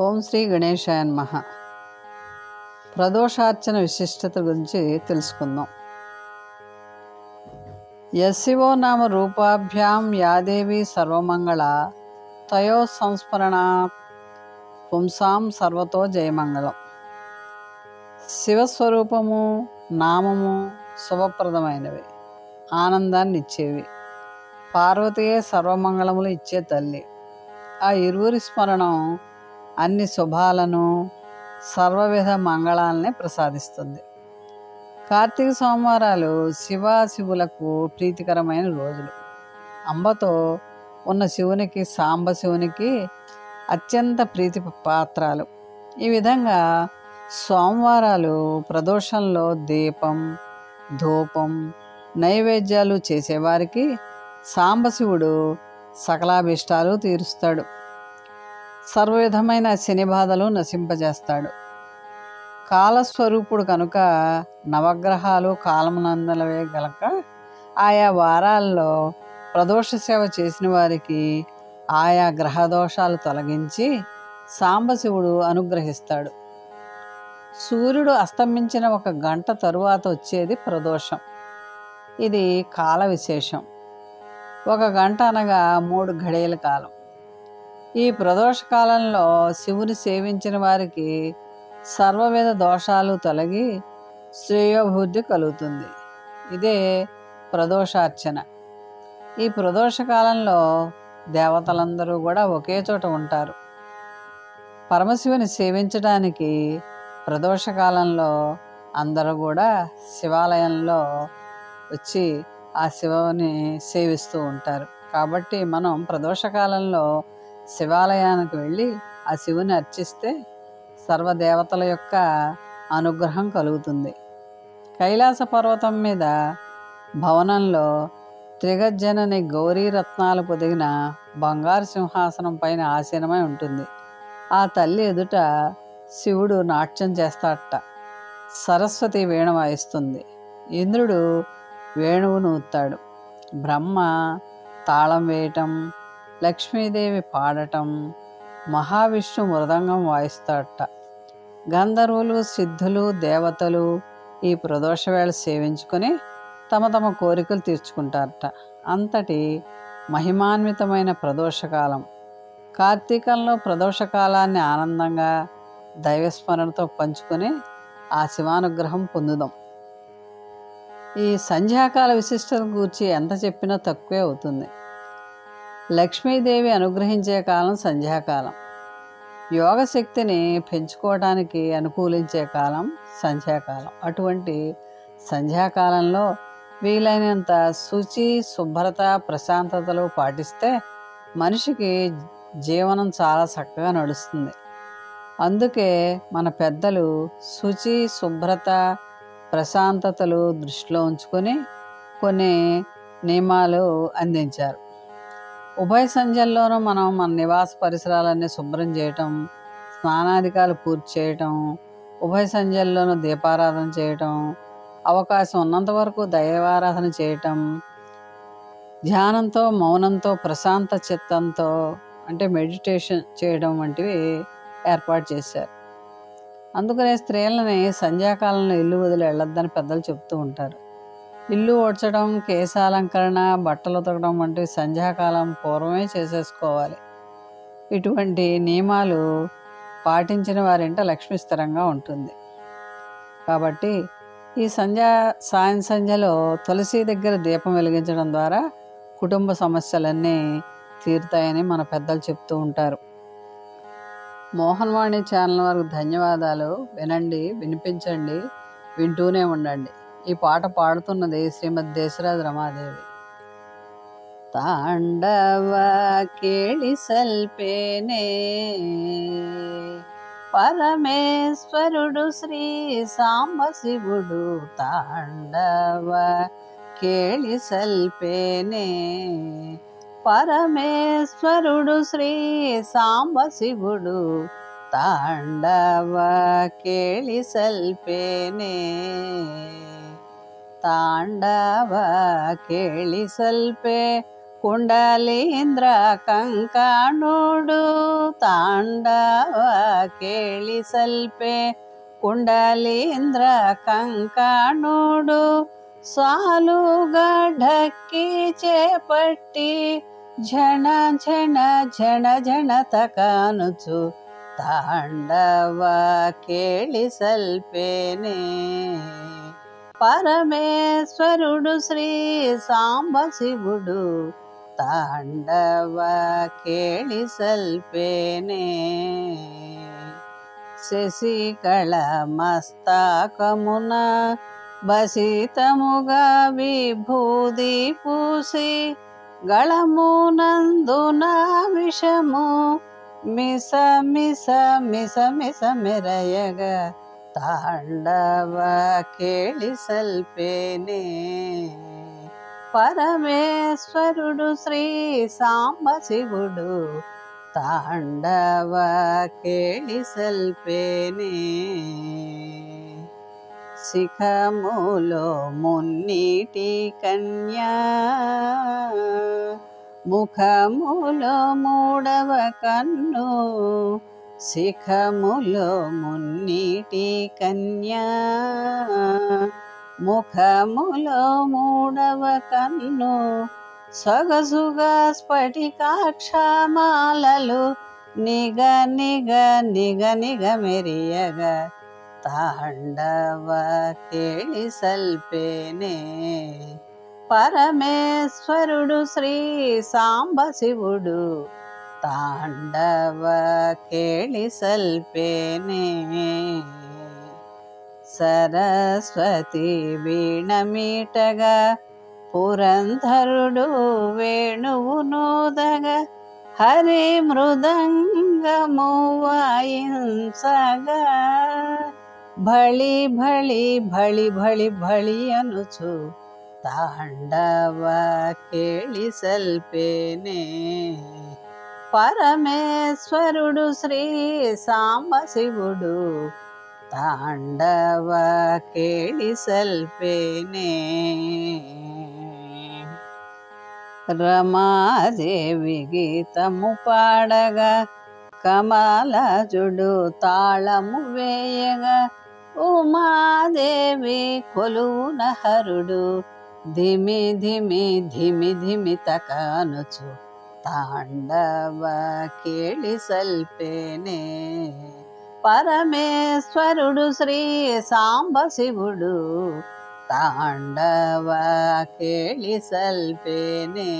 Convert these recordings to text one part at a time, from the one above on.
ఓం శ్రీ గణేశాయ నమః. ప్రదోషార్చన విశిష్టత గురించి తెలుసుకుందాం. యశివో నామ రూపాభ్యాం యాదేవి సర్వమంగళ తయో సంస్మరణ పుంసాం సర్వతో జయమంగళం. శివస్వరూపము నామము శుభప్రదమైనవి, ఆనందాన్ని ఇచ్చేవి. పార్వతీయే సర్వమంగళములు ఇచ్చే తల్లి. ఆ ఇరువురి స్మరణం అన్ని శుభాలను సర్వవిధ మంగళాలని ప్రసాదిస్తుంది. కార్తీక సోమవారాలు శివాశివులకు ప్రీతికరమైన రోజులు. అంబతో ఉన్న శివునికి, సాంబ శివునికి అత్యంత ప్రీతి పాత్రాలు. ఈ విధంగా సోమవారాలు ప్రదోషంలో దీపం, ధూపం, నైవేద్యాలు చేసేవారికి సాంబశివుడు సకలాభిష్టాలు తీరుస్తాడు. సర్వవిధమైన శని బాధలు నశింపజేస్తాడు. కాలస్వరూపుడు కనుక నవగ్రహాలు కాలమునందలవే గలక ఆయా వారాల్లో ప్రదోష సేవ చేసిన వారికి ఆయా గ్రహదోషాలు తొలగించి సాంబశివుడు అనుగ్రహిస్తాడు. సూర్యుడు అస్తమించిన 1 గంట తరువాత వచ్చేది ప్రదోషం. ఇది కాల విశేషం. 1 గంట అనగా 3 ఘడియల కాలం. ఈ ప్రదోష కాలంలో శివుని సేవించిన వారికి సర్వవిధ దోషాలు తొలగి శ్రేయోభివృద్ధి కలుగుతుంది. ఇదే ప్రదోషార్చన. ఈ ప్రదోష కాలంలో దేవతలందరూ కూడా ఒకే చోట ఉంటారు. పరమశివుని సేవించడానికి ప్రదోష కాలంలో అందరూ కూడా శివాలయంలో వచ్చి ఆ శివుని సేవిస్తూ ఉంటారు. కాబట్టి మనం ప్రదోషకాలంలో శివాలయానికి వెళ్ళి ఆ శివుని అర్చిస్తే సర్వదేవతల యొక్క అనుగ్రహం కలుగుతుంది. కైలాస పర్వతం మీద భవనంలో త్రిగజ్జనని గౌరీ రత్నాలు పొదిగిన బంగారు సింహాసనం పైన ఆసీనమై ఉంటుంది. ఆ తల్లి ఎదుట శివుడు నాట్యం చేస్తాడట. సరస్వతి వీణ వాయిస్తుంది. ఇంద్రుడు వేణువు నూతాడు. బ్రహ్మ తాళం వేయటం, లక్ష్మీదేవి పాడటం, మహావిష్ణు మృదంగం వాయిస్తాడట. గంధర్వులు, సిద్ధులు, దేవతలు ఈ ప్రదోష వేళ సేవించుకొని తమ తమ కోరికలు తీర్చుకుంటారట. అంతటి మహిమాన్వితమైన ప్రదోషకాలం. కార్తీకంలో ప్రదోషకాలాన్ని ఆనందంగా దైవస్మరణతో పంచుకొని ఆ శివానుగ్రహం పొందుదాం. ఈ సంధ్యాకాల విశిష్టత గురించి ఎంత చెప్పినా తక్కువే అవుతుంది. లక్ష్మీదేవి అనుగ్రహించే కాలం సంధ్యాకాలం. యోగశక్తిని పెంచుకోవడానికి అనుకూలించే కాలం సంధ్యాకాలం. అటువంటి సంధ్యాకాలంలో వీలైనంత శుచి, శుభ్రత, ప్రశాంతతలు పాటిస్తే మనిషికి జీవనం చాలా చక్కగా నడుస్తుంది. అందుకే మన పెద్దలు శుచి, శుభ్రత, ప్రశాంతతలు దృష్టిలో ఉంచుకొని కొన్ని నియమాలు అందించారు. ఉభయ సంధ్యల్లోనూ మనం మన నివాస పరిసరాలన్నీ శుభ్రం చేయటం, స్నానాధికాలు పూర్తి చేయటం, ఉభయ సంధ్యల్లోనూ దీపారాధన చేయటం, అవకాశం ఉన్నంత వరకు దైవారాధన చేయటం, ధ్యానంతో, మౌనంతో, ప్రశాంత చిత్తంతో అంటే మెడిటేషన్ చేయడం వంటివి ఏర్పాటు చేశారు. అందుకనే స్త్రీలని సంధ్యాకాలంలో ఇల్లు వదిలి వెళ్ళొద్దని పెద్దలు చెప్తూ ఉంటారు. ఇల్లు ఊడ్చడం, కేశాలంకరణ, బట్టలు ఉతకడం వంటివి సంధ్యాకాలం పూర్వమే చేసేసుకోవాలి. ఇటువంటి నియమాలు పాటించిన వారింట లక్ష్మి స్థిరంగా ఉంటుంది. కాబట్టి ఈ సాయం సంధ్యలో తులసి దగ్గర దీపం వెలిగించడం ద్వారా కుటుంబ సమస్యలన్నీ తీరుతాయని మన పెద్దలు చెప్తూ ఉంటారు. మోహన్వాణి ఛానల్ వారికి ధన్యవాదాలు. వినండి, వినిపించండి, వింటూనే ఉండండి. ఈ పాట పాడుతున్నది శ్రీమద్ దేశరాజ రమాదేవి. తాండవ కేళి సల్పేనే పరమేశ్వరుడు శ్రీ సాంబశివుడు. తాండవ కేళి సల్పేనే పరమేశ్వరుడు శ్రీ సాంబశివుడు. తాండవ కేళి సల్పేనే ತಾಂಡವ ಕೇಳಿ ಸಲ್ಪೆ ಕುಂಡಲೀಂದ್ರ ಕಂಕಣೋಡು ತಾಂಡವ ಕೇಳಿಸಲ್ಪೆ ಕುಂಡಲೀಂದ್ರ ಕಂಕಣೋಡು ಸಾಲುಗಢಕ್ಕಿ చేపట్టి ఝణ ఝణ ఝణ ఝణ తకానుచు తాండవ కేళిసల్పేనే పరమేశ్వరుడు శ్రీ సాంబశివుడు తాండవ కేళిసల్పేనే శశికళ మస్తకమున బసితముగా విభూది పూసి గళమునందున విషము మిస మిస మిస మిస మెరయగా తాండవ కేళిసల్పేనే పరమేశ్వరుడు శ్రీ సాంబశివుడు తాండవ కేళిసల్పేనే శిఖములో మున్నీటి కన్యా ముఖములో మూడవ కన్ను శిఖములో మున్నీటి కన్యా ముఖములో మూడవ కన్ను సొగసుగా స్ఫటికాక్షమాలలు నిగ నిగ నిగ నిగ మెరియగా తాండవ కేళిసల్పేనే పరమేశ్వరుడు శ్రీ సాంబశివుడు తాండవ కేళిసల్పేనే సరస్వతి వీణమీటగా పురంధరుడు వేణువు నోదగా హరి మృదంగము వాయించగా భళి భళి భళి భళి భళి అనుచు తాండవ కేళిసల్పేనే పరమేశ్వరుడు శ్రీ సాంబశివుడు తాండవ కేళిసల్పేనే రమాదేవి గీతము పాడగా కమలజుడు తాళము వేయగా ఉమాదేవి కొలువున హరుడు ధిమి ధిమి ధిమి ధిమి తకానుచు తాండవ కేళిసల్పేనే పరమేశ్వరుడు శ్రీ సాంబశివుడు తాండవ కేళిసల్పేనే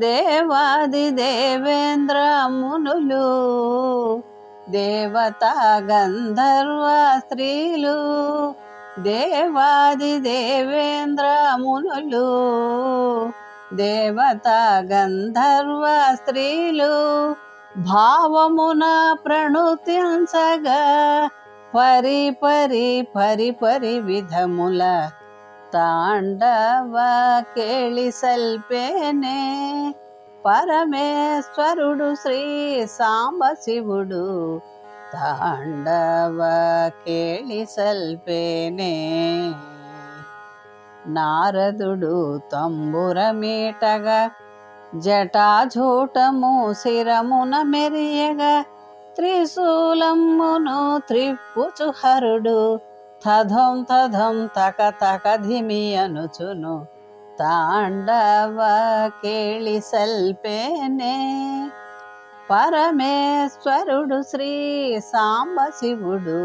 దేవాది దేవేంద్ర మునులు దేవతా గంధర్వ స్త్రీలు దేవాది దేవేంద్ర మునులు దేవతా గంధర్వ స్త్రీలు భావమున ప్రణుతించగా పరి పరి పరి పరి విధముల తాండవ కేళిసల్పేనే పరమేశ్వరుడు శ్రీ సాంబశివుడు తాండవ కేళిసల్పేనే నారదుడు తంబురమీటగా జటాజూటము శిరమున మెరియగా త్రిశూలమును త్రిప్పుచు హరుడు తధం తధం తక తక ధిమి అనుచును తాండవ కేళిసల్పేనే పరమేశ్వరుడు శ్రీ సాంబశివుడు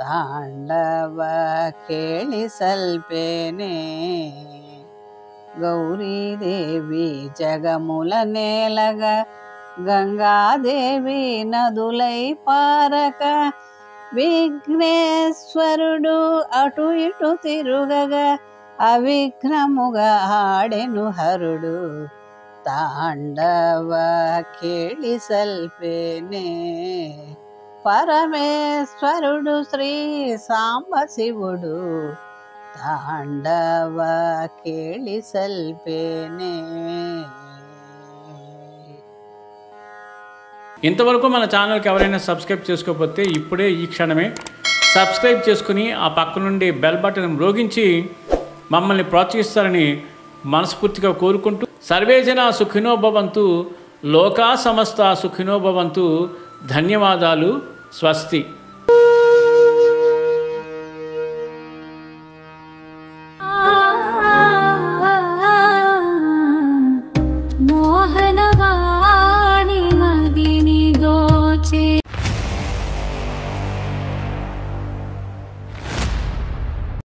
తాండవ కేళిసల్పేనే గౌరీదేవి జగముల నేలగా గంగాదేవి నదులై పారక విఘ్నేశ్వరుడు అటు ఇటు తిరుగగా అవిఘ్నముగా ఆడెను హరుడు తాండవ కేళిసల్పేనే పరమేశ్వరుడు శ్రీ సాంబశివుడు తాండవ కేళిసల్పేనే. ఇంతవరకు మన ఛానల్కి ఎవరైనా సబ్స్క్రైబ్ చేసుకోకపోతే ఇప్పుడే ఈ క్షణమే సబ్స్క్రైబ్ చేసుకుని ఆ పక్క నుండి బెల్ బటన్ మ్రోగించి మమ్మల్ని ప్రోత్సహిస్తారని మనస్ఫూర్తిగా కోరుకుంటూ సర్వే జనా సుఖినో భవంతు, లోకా సమస్త సుఖినో భవంతు. ధన్యవాదాలు. స్వస్తి.